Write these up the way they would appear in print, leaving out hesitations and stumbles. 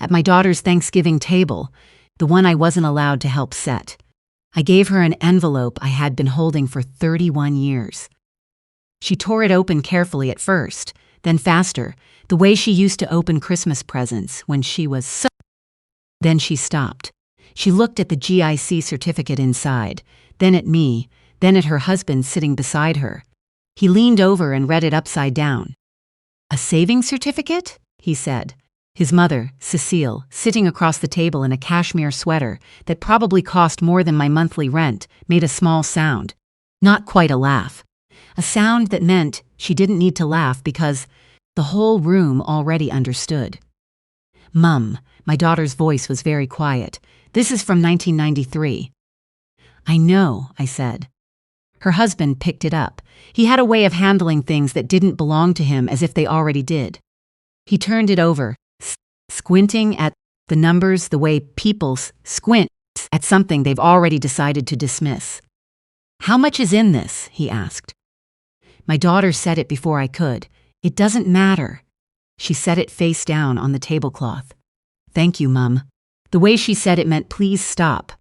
at my daughter's Thanksgiving table, the one I wasn't allowed to help set. I gave her an envelope I had been holding for 31 years. She tore it open carefully at first, then faster, the way she used to open Christmas presents when she was so. Then she stopped. She looked at the GIC certificate inside, then at me, then at her husband sitting beside her. He leaned over and read it upside down. "A savings certificate?" he said. His mother, Cecile, sitting across the table in a cashmere sweater that probably cost more than my monthly rent, made a small sound. Not quite a laugh. A sound that meant she didn't need to laugh because the whole room already understood. "Mum," my daughter's voice was very quiet. "This is from 1993. "I know," I said. Her husband picked it up. He had a way of handling things that didn't belong to him as if they already did. He turned it over, squinting at the numbers the way people squint at something they've already decided to dismiss. "How much is in this?" he asked. My daughter said it before I could. "It doesn't matter." She set it face down on the tablecloth. "Thank you, Mum." The way she said it meant please stop.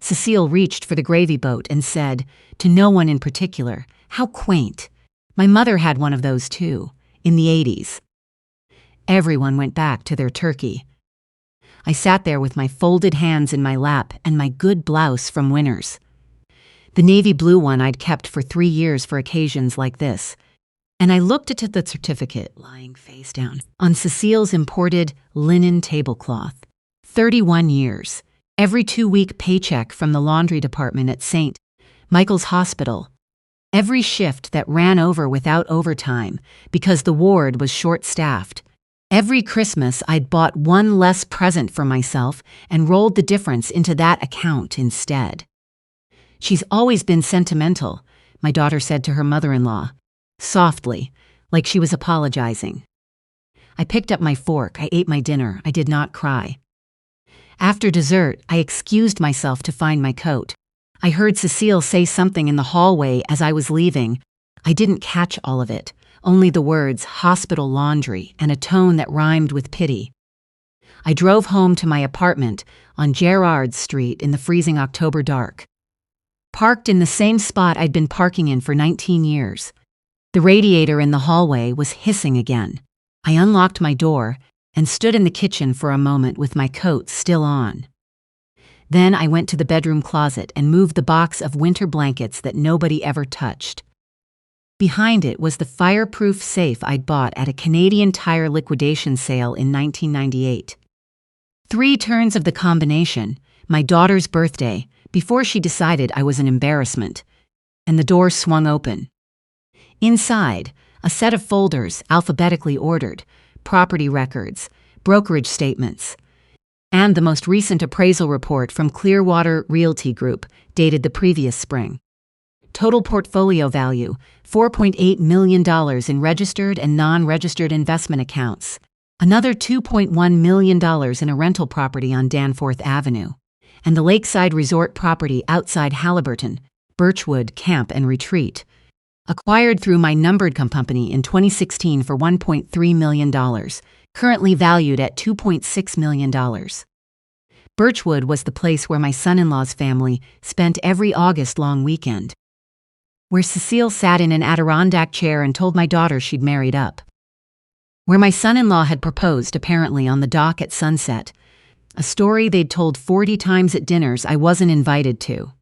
Cecile reached for the gravy boat and said, to no one in particular, "How quaint. My mother had one of those too, in the 80s. Everyone went back to their turkey. I sat there with my folded hands in my lap and my good blouse from Winners. The navy blue one I'd kept for 3 years for occasions like this. And I looked at the certificate, lying face down, on Cecile's imported linen tablecloth. 31 years. Every 2-week paycheck from the laundry department at St. Michael's Hospital. Every shift that ran over without overtime because the ward was short-staffed. Every Christmas I'd bought one less present for myself and rolled the difference into that account instead. "She's always been sentimental," my daughter said to her mother-in-law, softly, like she was apologizing. I picked up my fork. I ate my dinner. I did not cry. After dessert, I excused myself to find my coat. I heard Cecile say something in the hallway as I was leaving. I didn't catch all of it, only the words hospital laundry and a tone that rhymed with pity. I drove home to my apartment on Gerrard Street in the freezing October dark. Parked in the same spot I'd been parking in for 19 years. The radiator in the hallway was hissing again. I unlocked my door and stood in the kitchen for a moment with my coat still on. Then I went to the bedroom closet and moved the box of winter blankets that nobody ever touched. Behind it was the fireproof safe I'd bought at a Canadian Tire liquidation sale in 1998. 3 turns of the combination, my daughter's birthday, before she decided I was an embarrassment, and the door swung open. Inside, a set of folders alphabetically ordered, property records, brokerage statements, and the most recent appraisal report from Clearwater Realty Group, dated the previous spring. Total portfolio value, $4.8 million in registered and non-registered investment accounts. Another $2.1 million in a rental property on Danforth Avenue. And the lakeside resort property outside Halliburton, Birchwood Camp and Retreat. Acquired through my numbered company in 2016 for $1.3 million, currently valued at $2.6 million. Birchwood was the place where my son-in-law's family spent every August long weekend. Where Cecile sat in an Adirondack chair and told my daughter she'd married up. Where my son-in-law had proposed, apparently, on the dock at sunset. A story they'd told 40 times at dinners I wasn't invited to.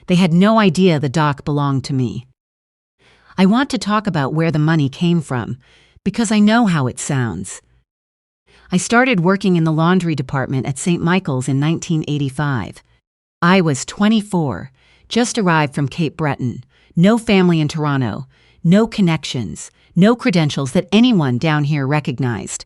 They had no idea the dock belonged to me. I want to talk about where the money came from, because I know how it sounds. I started working in the laundry department at St. Michael's in 1985. I was 24, just arrived from Cape Breton, no family in Toronto, no connections, no credentials that anyone down here recognized.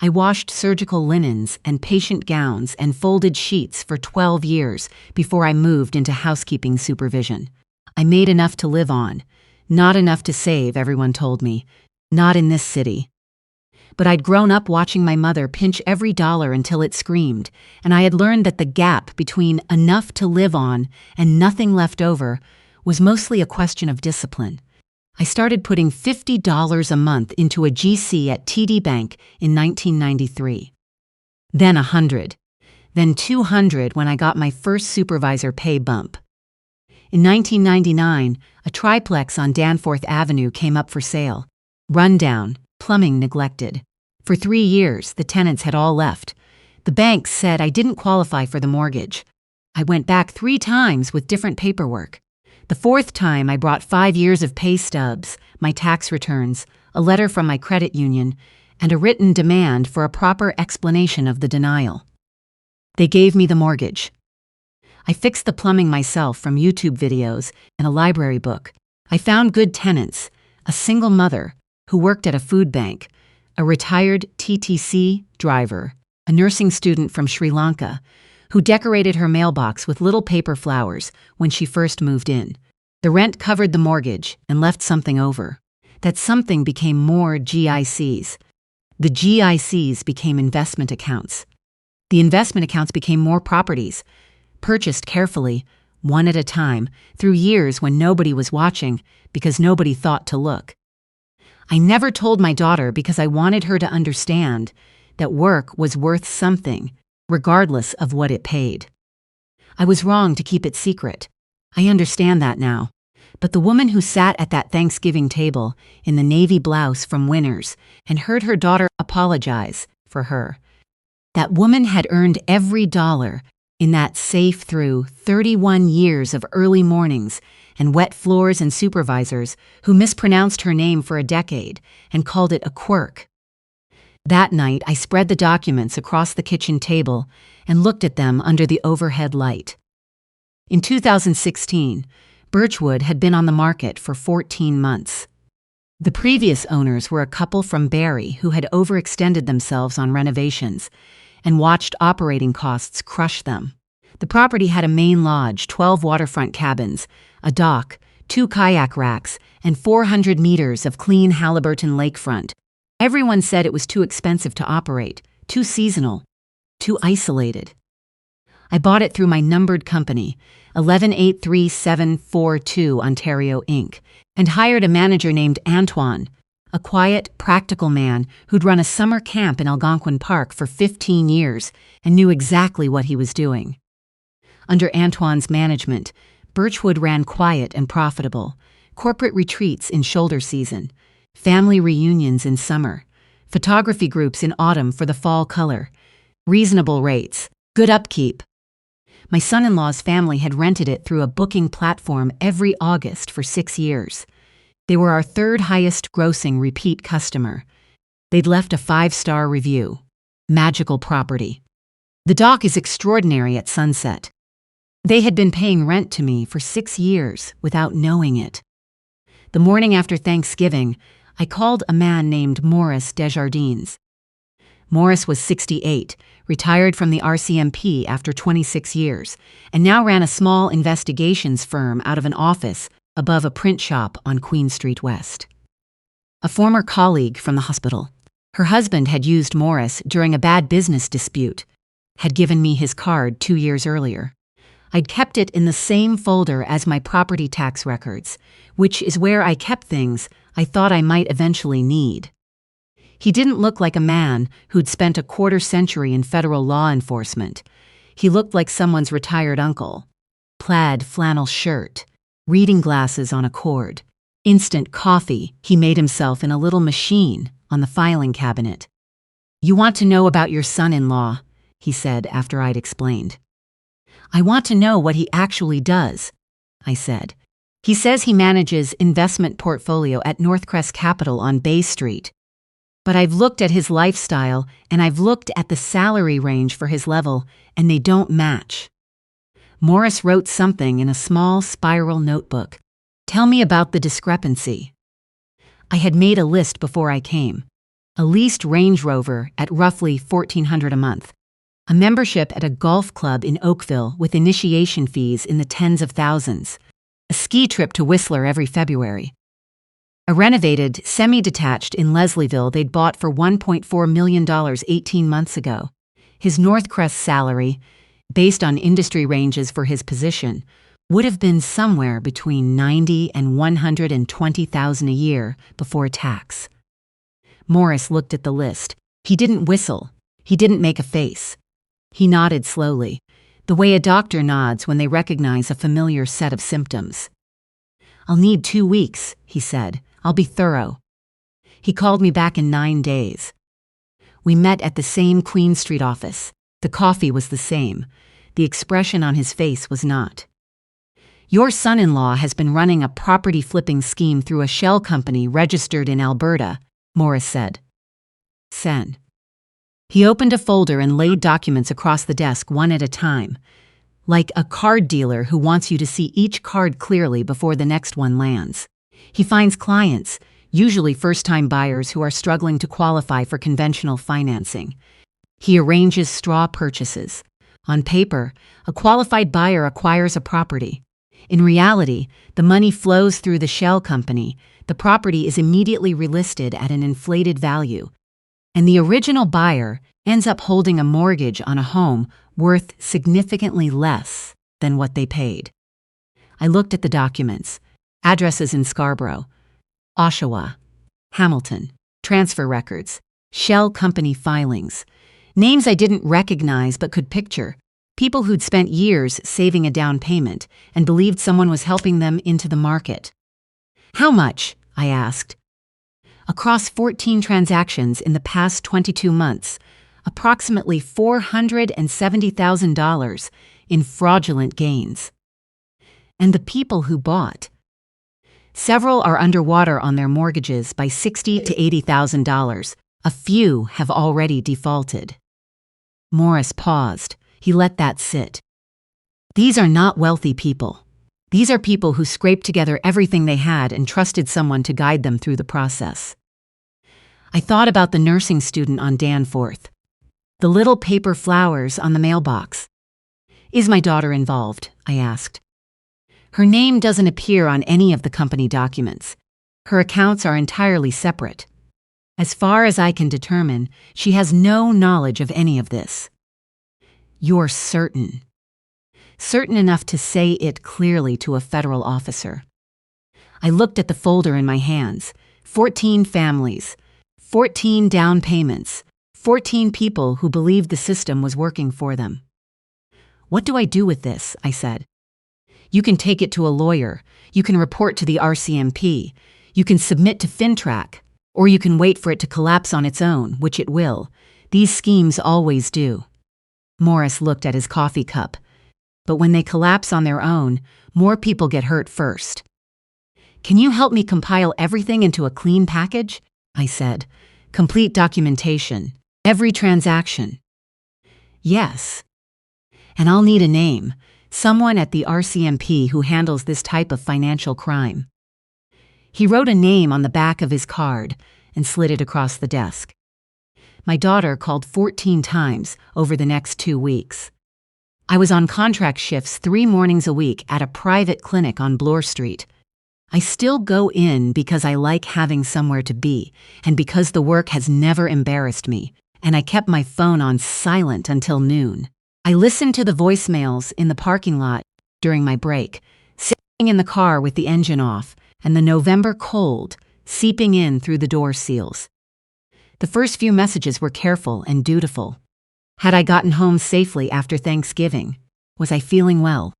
I washed surgical linens and patient gowns and folded sheets for 12 years before I moved into housekeeping supervision. I made enough to live on. Not enough to save, everyone told me. Not in this city. But I'd grown up watching my mother pinch every dollar until it screamed, and I had learned that the gap between enough to live on and nothing left over was mostly a question of discipline. I started putting $50 a month into a GC at TD Bank in 1993. then 100, then 200 when I got my first supervisor pay bump. In 1999, a triplex on Danforth Avenue came up for sale. Rundown, plumbing neglected. For 3 years, the tenants had all left. The bank said I didn't qualify for the mortgage. I went back 3 times with different paperwork. The 4th time, I brought 5 years of pay stubs, my tax returns, a letter from my credit union, and a written demand for a proper explanation of the denial. They gave me the mortgage. I fixed the plumbing myself from YouTube videos and a library book. I found good tenants, a single mother who worked at a food bank, a retired TTC driver, a nursing student from Sri Lanka, who decorated her mailbox with little paper flowers when she first moved in. The rent covered the mortgage and left something over. That something became more GICs. The GICs became investment accounts. The investment accounts became more properties, purchased carefully, one at a time, through years when nobody was watching because nobody thought to look. I never told my daughter because I wanted her to understand that work was worth something, regardless of what it paid. I was wrong to keep it secret. I understand that now. But the woman who sat at that Thanksgiving table in the navy blouse from Winners and heard her daughter apologize for her, that woman had earned every dollar in that safe through 31 years of early mornings and wet floors and supervisors who mispronounced her name for a decade and called it a quirk. That night, I spread the documents across the kitchen table and looked at them under the overhead light. In 2016, Birchwood had been on the market for 14 months. The previous owners were a couple from Barrie who had overextended themselves on renovations and watched operating costs crush them. The property had a main lodge, 12 waterfront cabins, a dock, 2 kayak racks, and 400 meters of clean Halliburton lakefront. Everyone said it was too expensive to operate, too seasonal, too isolated. I bought it through my numbered company, 1183742 Ontario Inc., and hired a manager named Antoine, a quiet, practical man who'd run a summer camp in Algonquin Park for 15 years and knew exactly what he was doing. Under Antoine's management, Birchwood ran quiet and profitable, corporate retreats in shoulder season, family reunions in summer, photography groups in autumn for the fall color, reasonable rates, good upkeep. My son-in-law's family had rented it through a booking platform every August for 6 years. They were our 3rd highest grossing repeat customer. They'd left a 5-star review. Magical property. The dock is extraordinary at sunset. They had been paying rent to me for 6 years without knowing it. The morning after Thanksgiving, I called a man named Maurice Desjardins. Maurice was 68, retired from the RCMP after 26 years, and now ran a small investigations firm out of an office above a print shop on Queen Street West. A former colleague from the hospital. Her husband had used Maurice during a bad business dispute, had given me his card 2 years earlier. I'd kept it in the same folder as my property tax records, which is where I kept things I thought I might eventually need. He didn't look like a man who'd spent a quarter-century in federal law enforcement. He looked like someone's retired uncle. Plaid flannel shirt, reading glasses on a cord, instant coffee he made himself in a little machine on the filing cabinet. "You want to know about your son-in-law," he said after I'd explained. "I want to know what he actually does," I said. "He says he manages investment portfolio at Northcrest Capital on Bay Street. But I've looked at his lifestyle and I've looked at the salary range for his level, and they don't match." Maurice wrote something in a small spiral notebook. "Tell me about the discrepancy." I had made a list before I came. A leased Range Rover at roughly $1,400 a month. A membership at a golf club in Oakville with initiation fees in the tens of thousands. A ski trip to Whistler every February. A renovated, semi-detached in Leslieville they'd bought for $1.4 million 18 months ago. His Northcrest salary, based on industry ranges for his position, would have been somewhere between $90,000 and $120,000 a year before tax. Maurice looked at the list. He didn't whistle. He didn't make a face. He nodded slowly, the way a doctor nods when they recognize a familiar set of symptoms. "I'll need 2 weeks," he said. "I'll be thorough." He called me back in 9 days. We met at the same Queen Street office. The coffee was the same. The expression on his face was not. "Your son-in-law has been running a property flipping scheme through a shell company registered in Alberta," Morris said. "Sen." He opened a folder and laid documents across the desk one at a time, like a card dealer who wants you to see each card clearly before the next one lands. He finds clients, usually first-time buyers who are struggling to qualify for conventional financing. He arranges straw purchases. On paper, a qualified buyer acquires a property. In reality, the money flows through the shell company, the property is immediately relisted at an inflated value, and the original buyer ends up holding a mortgage on a home worth significantly less than what they paid. I looked at the documents, addresses in Scarborough, Oshawa, Hamilton, transfer records, shell company filings, names I didn't recognize but could picture, people who'd spent years saving a down payment and believed someone was helping them into the market. "How much?" I asked. "Across 14 transactions in the past 22 months, approximately $470,000 in fraudulent gains." "And the people who bought?" "Several are underwater on their mortgages by $60,000 to $80,000. A few have already defaulted." Morris paused. He let that sit. "These are not wealthy people. These are people who scraped together everything they had and trusted someone to guide them through the process." I thought about the nursing student on Danforth, the little paper flowers on the mailbox. "Is my daughter involved?" I asked. "Her name doesn't appear on any of the company documents. Her accounts are entirely separate. As far as I can determine, she has no knowledge of any of this." "You're certain?" "Certain enough to say it clearly to a federal officer." I looked at the folder in my hands. 14 families, 14 down payments, 14 people who believed the system was working for them. "What do I do with this?" I said. "You can take it to a lawyer. You can report to the RCMP. You can submit to FinTrack. Or you can wait for it to collapse on its own, which it will. These schemes always do." Morris looked at his coffee cup. "But when they collapse on their own, more people get hurt first." "Can you help me compile everything into a clean package?" I said. "Complete documentation. Every transaction." "Yes. And I'll need a name. Someone at the RCMP who handles this type of financial crime." He wrote a name on the back of his card and slid it across the desk. My daughter called 14 times over the next 2 weeks. I was on contract shifts 3 mornings a week at a private clinic on Bloor Street. I still go in because I like having somewhere to be and because the work has never embarrassed me, and I kept my phone on silent until noon. I listened to the voicemails in the parking lot during my break, sitting in the car with the engine off and the November cold seeping in through the door seals. The first few messages were careful and dutiful. Had I gotten home safely after Thanksgiving? Was I feeling well?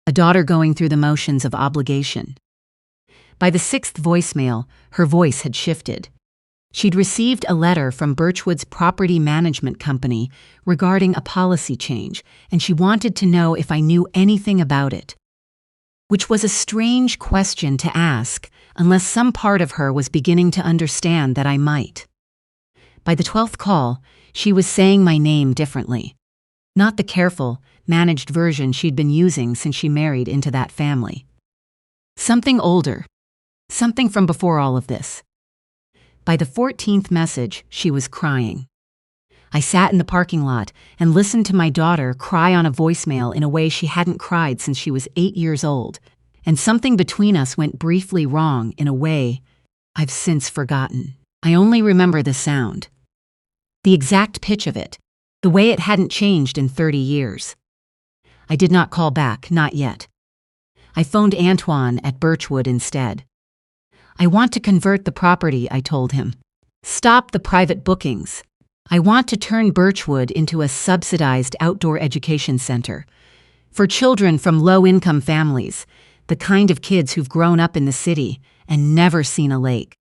A daughter going through the motions of obligation. By the 6th voicemail, her voice had shifted. She'd received a letter from Birchwood's property management company regarding a policy change, and she wanted to know if I knew anything about it. Which was a strange question to ask unless some part of her was beginning to understand that I might. By the 12th call, she was saying my name differently. Not the careful, managed version she'd been using since she married into that family. Something older. Something from before all of this. By the 14th message, she was crying. I sat in the parking lot and listened to my daughter cry on a voicemail in a way she hadn't cried since she was 8 years old, and something between us went briefly wrong in a way I've since forgotten. I only remember the sound. The exact pitch of it, the way it hadn't changed in 30 years. I did not call back, not yet. I phoned Antoine at Birchwood instead. "I want to convert the property," I told him. "Stop the private bookings. I want to turn Birchwood into a subsidized outdoor education center for children from low-income families, the kind of kids who've grown up in the city and never seen a lake.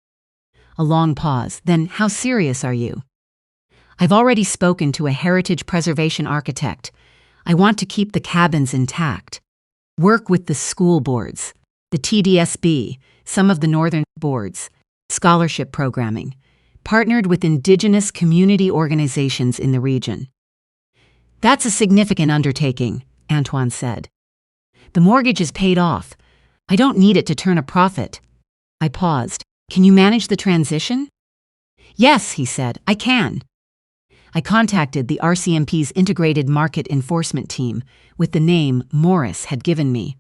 A long pause. Then, how serious are you? I've already spoken to a heritage preservation architect. I want to keep the cabins intact. Work with the school boards, the TDSB, some of the northern boards, scholarship programming, partnered with indigenous community organizations in the region. That's a significant undertaking, Antoine said. The mortgage is paid off. I don't need it to turn a profit. I paused. Can you manage the transition? Yes, he said, I can. I contacted the RCMP's Integrated Market Enforcement Team with the name Morris had given me.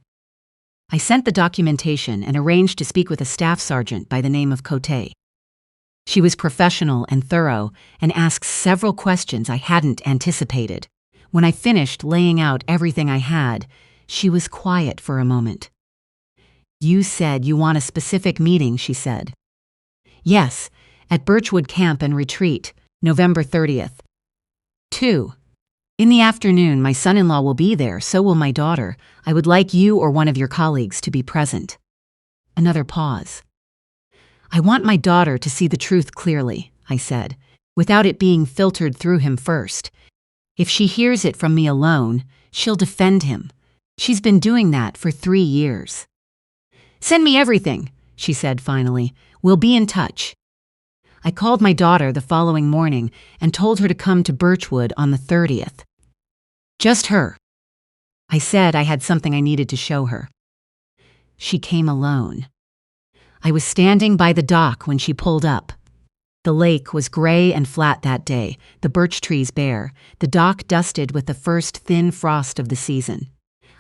I sent the documentation and arranged to speak with a staff sergeant by the name of Cote. She was professional and thorough and asked several questions I hadn't anticipated. When I finished laying out everything I had, she was quiet for a moment. You said you want a specific meeting, she said. Yes, at Birchwood Camp and Retreat, November 30th. 2. In the afternoon, my son-in-law will be there, so will my daughter. I would like you or one of your colleagues to be present. Another pause. I want my daughter to see the truth clearly, I said, without it being filtered through him first. If she hears it from me alone, she'll defend him. She's been doing that for 3 years. Send me everything, she said finally. We'll be in touch. I called my daughter the following morning and told her to come to Birchwood on the 30th. Just her. I said I had something I needed to show her. She came alone. I was standing by the dock when she pulled up. The lake was gray and flat that day, the birch trees bare, the dock dusted with the first thin frost of the season.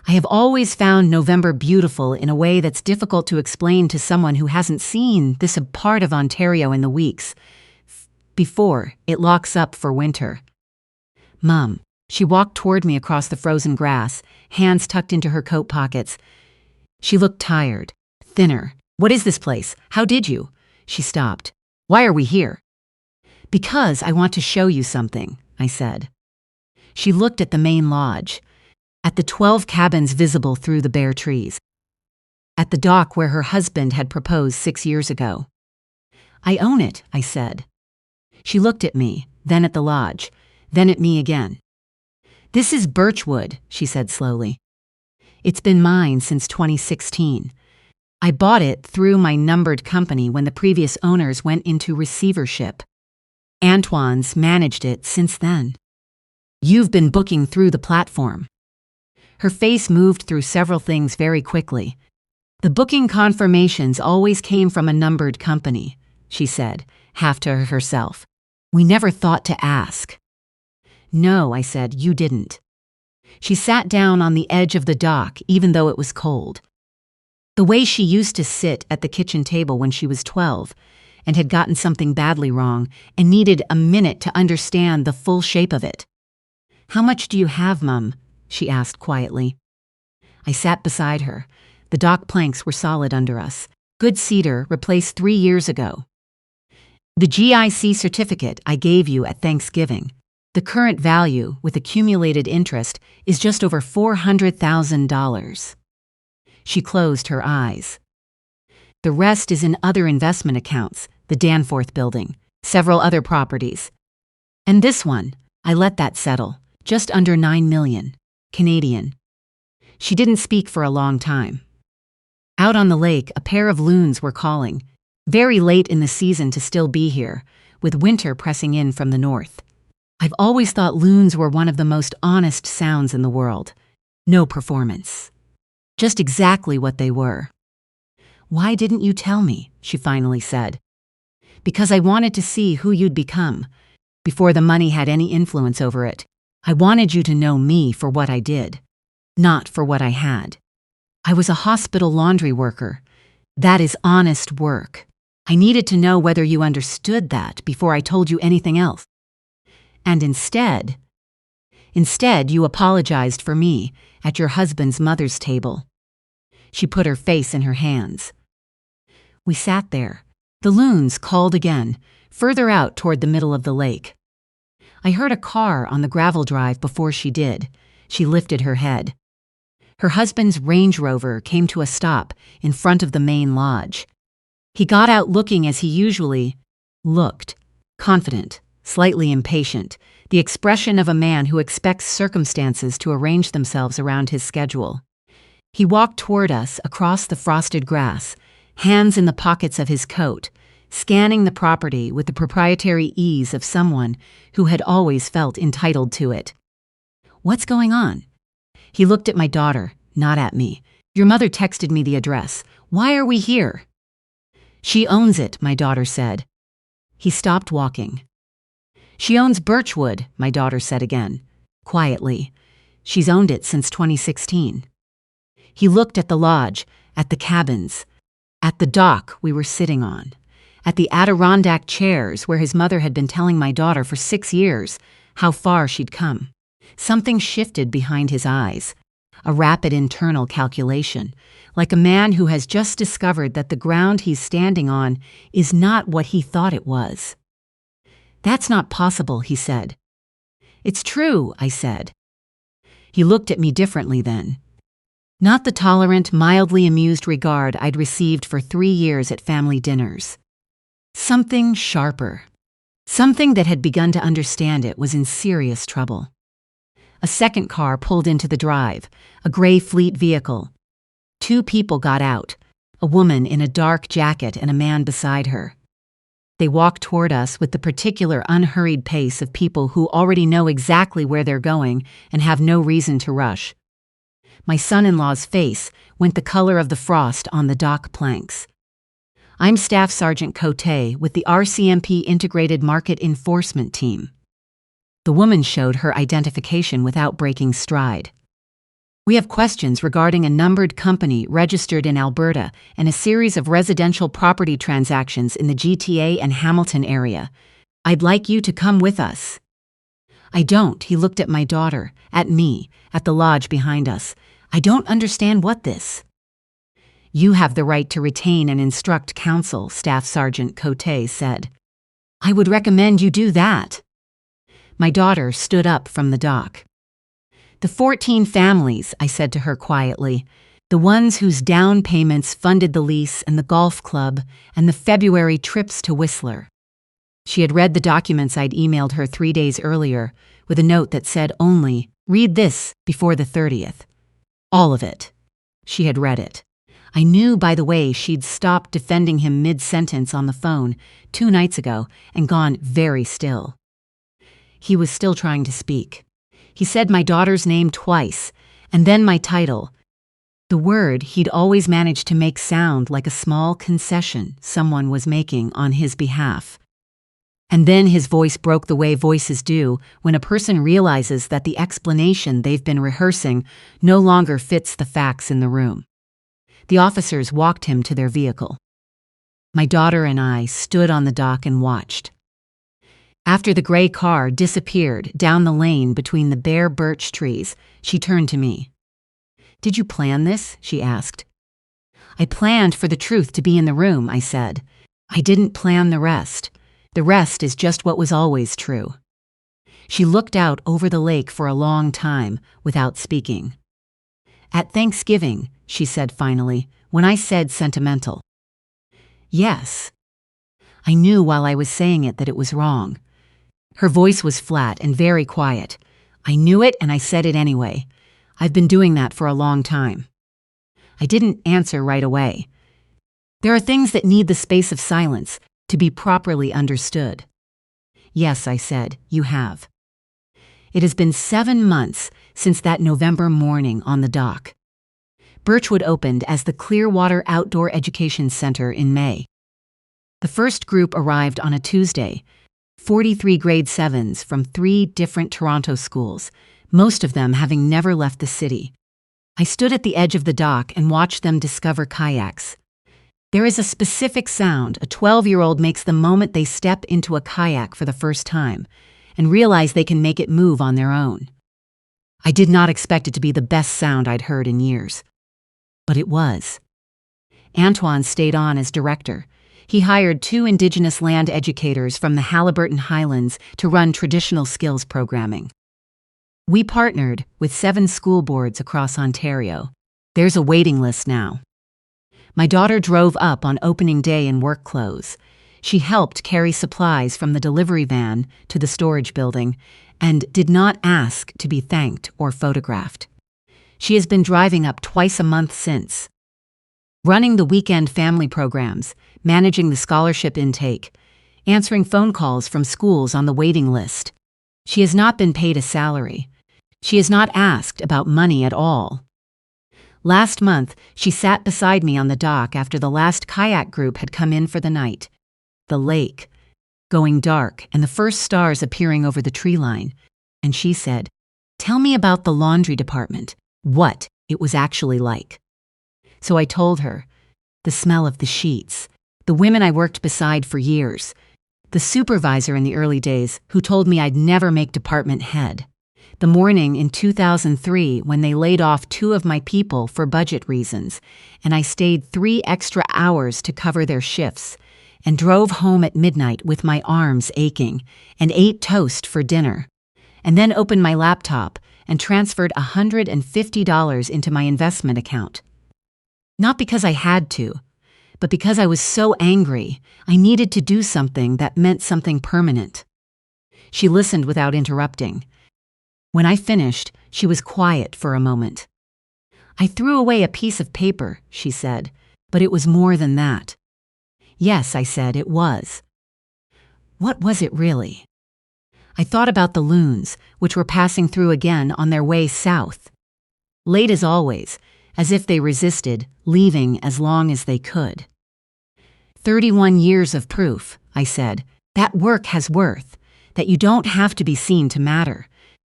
I have always found November beautiful in a way that's difficult to explain to someone who hasn't seen this part of Ontario in the weeks before it locks up for winter. Mum, she walked toward me across the frozen grass, hands tucked into her coat pockets. She looked tired, thinner. What is this place? How did you? She stopped. Why are we here? Because I want to show you something, I said. She looked at the main lodge, at the 12 cabins visible through the bare trees, at the dock where her husband had proposed 6 years ago. I own it, I said. She looked at me, then at the lodge, then at me again. This is Birchwood, she said slowly. It's been mine since 2016. I bought it through my numbered company when the previous owners went into receivership. Antoine's managed it since then. You've been booking through the platform. Her face moved through several things very quickly. The booking confirmations always came from a numbered company, she said, half to herself. We never thought to ask. No, I said, you didn't. She sat down on the edge of the dock, even though it was cold. The way she used to sit at the kitchen table when she was 12 and had gotten something badly wrong and needed a minute to understand the full shape of it. How much do you have, Mum? She asked quietly. I sat beside her. The dock planks were solid under us. Good cedar replaced 3 years ago. The GIC certificate I gave you at Thanksgiving. The current value, with accumulated interest, is just over $400,000. She closed her eyes. The rest is in other investment accounts, the Danforth building, several other properties. And this one, I let that settle, just under 9 million, Canadian. She didn't speak for a long time. Out on the lake, a pair of loons were calling, very late in the season to still be here, with winter pressing in from the north. I've always thought loons were one of the most honest sounds in the world. No performance. Just exactly what they were. Why didn't you tell me? She finally said. Because I wanted to see who you'd become, before the money had any influence over it. I wanted you to know me for what I did, not for what I had. I was a hospital laundry worker. That is honest work. I needed to know whether you understood that before I told you anything else. And instead, you apologized for me at your husband's mother's table. She put her face in her hands. We sat there. The loons called again, further out toward the middle of the lake. I heard a car on the gravel drive before she did. She lifted her head. Her husband's Range Rover came to a stop in front of the main lodge. He got out looking as he usually looked, confident, slightly impatient, the expression of a man who expects circumstances to arrange themselves around his schedule. He walked toward us across the frosted grass, hands in the pockets of his coat, scanning the property with the proprietary ease of someone who had always felt entitled to it. "What's going on?" He looked at my daughter, not at me. "Your mother texted me the address. Why are we here?" "She owns it," my daughter said. He stopped walking. "She owns Birchwood," my daughter said again, quietly. "She's owned it since 2016. He looked at the lodge, at the cabins, at the dock we were sitting on, at the Adirondack chairs where his mother had been telling my daughter for 6 years how far she'd come. Something shifted behind his eyes, a rapid internal calculation, like a man who has just discovered that the ground he's standing on is not what he thought it was. "That's not possible," he said. "It's true," I said. He looked at me differently then. Not the tolerant, mildly amused regard I'd received for 3 years at family dinners. Something sharper. Something that had begun to understand it was in serious trouble. A second car pulled into the drive, a gray fleet vehicle. 2 people got out, a woman in a dark jacket and a man beside her. They walked toward us with the particular unhurried pace of people who already know exactly where they're going and have no reason to rush. My son-in-law's face went the color of the frost on the dock planks. "I'm Staff Sergeant Cote with the RCMP Integrated Market Enforcement Team." The woman showed her identification without breaking stride. "We have questions regarding a numbered company registered in Alberta and a series of residential property transactions in the GTA and Hamilton area. I'd like you to come with us." "I don't," he looked at my daughter, at me, at the lodge behind us. "I don't understand what this." "You have the right to retain and instruct counsel," Staff Sergeant Cote said. "I would recommend you do that." My daughter stood up from the dock. "The 14 families," I said to her quietly, "the ones whose down payments funded the lease and the golf club and the February trips to Whistler." She had read the documents I'd emailed her 3 days earlier, with a note that said only, "Read this before the 30th. All of it. She had read it. I knew, by the way, she'd stopped defending him mid-sentence on the phone 2 nights ago and gone very still. He was still trying to speak. He said my daughter's name twice, and then my title. The word he'd always managed to make sound like a small concession someone was making on his behalf. And then his voice broke the way voices do when a person realizes that the explanation they've been rehearsing no longer fits the facts in the room. The officers walked him to their vehicle. My daughter and I stood on the dock and watched. After the gray car disappeared down the lane between the bare birch trees, she turned to me. "Did you plan this?" she asked. "I planned for the truth to be in the room," I said. "I didn't plan the rest. The rest is just what was always true." She looked out over the lake for a long time without speaking. "At Thanksgiving," she said finally, "when I said sentimental." "Yes." I knew while I was saying it that it was wrong. Her voice was flat and very quiet. I knew it and I said it anyway. I've been doing that for a long time. I didn't answer right away. There are things that need the space of silence to be properly understood. "Yes," I said, "you have." It has been 7 months since that November morning on the dock. Birchwood opened as the Clearwater Outdoor Education Center in May. The first group arrived on a Tuesday, 43 grade 7s from 3 different Toronto schools, most of them having never left the city. I stood at the edge of the dock and watched them discover kayaks. There is a specific sound a 12-year-old makes the moment they step into a kayak for the first time and realize they can make it move on their own. I did not expect it to be the best sound I'd heard in years. But it was. Antoine stayed on as director. He hired 2 Indigenous land educators from the Haliburton Highlands to run traditional skills programming. We partnered with 7 school boards across Ontario. There's a waiting list now. My daughter drove up on opening day in work clothes. She helped carry supplies from the delivery van to the storage building and did not ask to be thanked or photographed. She has been driving up twice a month since. Running the weekend family programs, managing the scholarship intake, answering phone calls from schools on the waiting list. She has not been paid a salary. She has not asked about money at all. Last month, she sat beside me on the dock after the last kayak group had come in for the night. The lake, going dark and the first stars appearing over the tree line. And she said, "Tell me about the laundry department, what it was actually like." So I told her, the smell of the sheets, the women I worked beside for years, the supervisor in the early days who told me I'd never make department head, the morning in 2003 when they laid off 2 of my people for budget reasons, and I stayed 3 extra hours to cover their shifts, and drove home at midnight with my arms aching, and ate toast for dinner, and then opened my laptop and transferred $150 into my investment account. Not because I had to, but because I was so angry, I needed to do something that meant something permanent. She listened without interrupting. When I finished, she was quiet for a moment. "I threw away a piece of paper," she said, "but it was more than that." "Yes," I said, "it was." What was it really? I thought about the loons, which were passing through again on their way south. Late as always, as if they resisted, leaving as long as they could. 31 years of proof, I said, that work has worth, that you don't have to be seen to matter,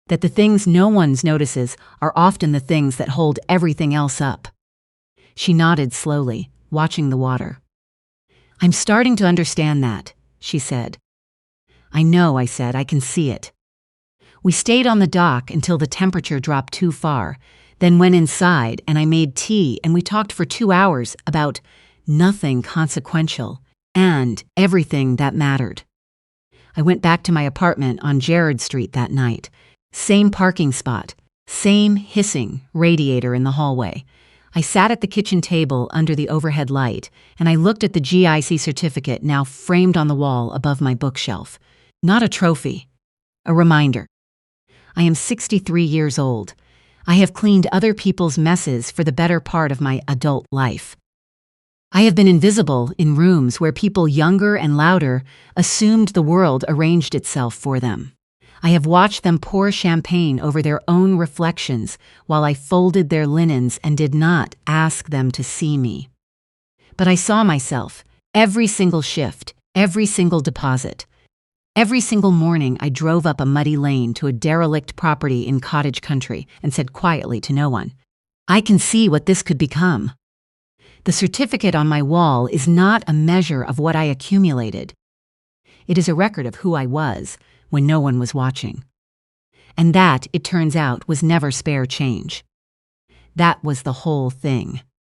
that the things no one notices are often the things that hold everything else up. She nodded slowly, watching the water. "I'm starting to understand that," she said. "I know," I said, "I can see it." We stayed on the dock until the temperature dropped too far, then went inside and I made tea and we talked for 2 hours about nothing consequential and everything that mattered. I went back to my apartment on Gerrard Street that night. Same parking spot, same hissing radiator in the hallway. I sat at the kitchen table under the overhead light, and I looked at the GIC certificate now framed on the wall above my bookshelf. Not a trophy, a reminder. I am 63 years old. I have cleaned other people's messes for the better part of my adult life. I have been invisible in rooms where people younger and louder assumed the world arranged itself for them. I have watched them pour champagne over their own reflections while I folded their linens and did not ask them to see me. But I saw myself, every single shift, every single deposit. Every single morning I drove up a muddy lane to a derelict property in cottage country and said quietly to no one, "I can see what this could become." The certificate on my wall is not a measure of what I accumulated. It is a record of who I was when no one was watching. And that, it turns out, was never spare change. That was the whole thing.